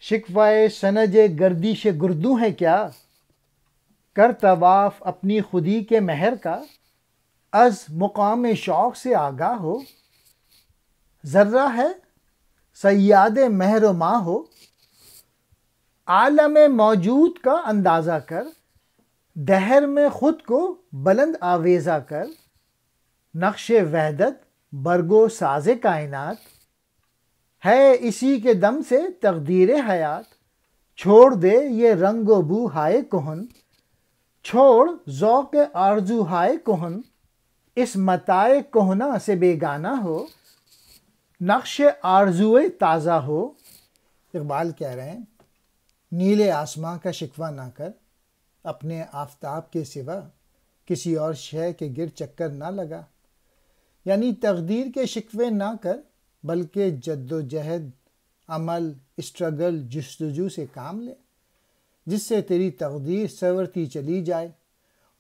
شکوائے سنج گردش گردوں ہے کیا، کر طواف اپنی خودی کے مہر کا، از مقام شوق سے آگاہ ہو، ذرہ ہے صیاد مہر و ماہ ہو، عالم موجود کا اندازہ کر، دہر میں خود کو بلند آویزہ کر، نقش وحدت برگو ساز کائنات، ہے اسی کے دم سے تقدیر حیات، چھوڑ دے یہ رنگ و بو ہائے کہن، چھوڑ ذوق آرزو ہائے کہن، اس متاع کہنا سے بیگانہ ہو، نقش آرزوئے تازہ ہو۔ اقبال کہہ رہے ہیں نیلے آسماں کا شکوہ نہ کر، اپنے آفتاب کے سوا کسی اور شے کے گرد چکر نہ لگا، یعنی تقدیر کے شکوے نہ کر بلکہ جد و جہد، عمل، اسٹرگل، جستجو سے کام لے، جس سے تیری تقدیر سنورتی چلی جائے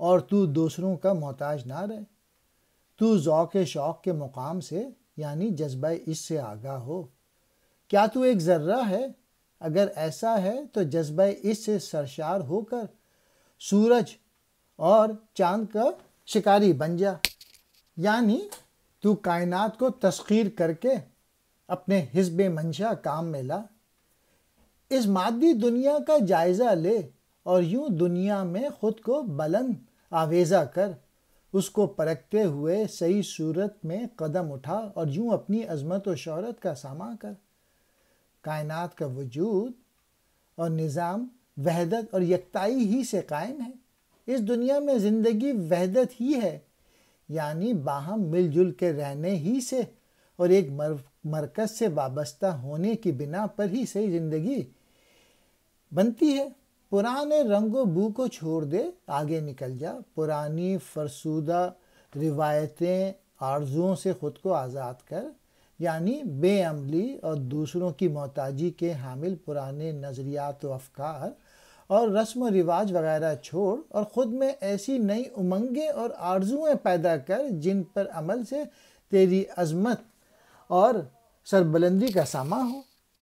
اور تو دوسروں کا محتاج نہ رہے۔ تو ذوق شوق کے مقام سے یعنی جذبہ اس سے آگاہ ہو۔ کیا تو ایک ذرہ ہے؟ اگر ایسا ہے تو جذبہ اس سے سرشار ہو کر سورج اور چاند کا شکاری بن جا، یعنی تو کائنات کو تسخیر کر کے اپنے حزب منشا کام میں لا۔ اس مادی دنیا کا جائزہ لے اور یوں دنیا میں خود کو بلند آویزہ کر، اس کو پرکھتے ہوئے صحیح صورت میں قدم اٹھا اور یوں اپنی عظمت و شہرت کا ساماں کر۔ کائنات کا وجود اور نظام وحدت اور یکتائی ہی سے قائم ہے۔ اس دنیا میں زندگی وحدت ہی ہے، یعنی باہم مل جل کے رہنے ہی سے اور ایک مرکز سے وابستہ ہونے کی بنا پر ہی صحیح زندگی بنتی ہے۔ پرانے رنگ و بو کو چھوڑ دے، آگے نکل جا، پرانی فرسودہ روایتیں، آرزوؤں سے خود کو آزاد کر، یعنی بے عملی اور دوسروں کی محتاجی کے حامل پرانے نظریات و افکار اور رسم و رواج وغیرہ چھوڑ اور خود میں ایسی نئی امنگیں اور آرزوئیں پیدا کر جن پر عمل سے تیری عظمت اور سربلندی کا ساماں ہو۔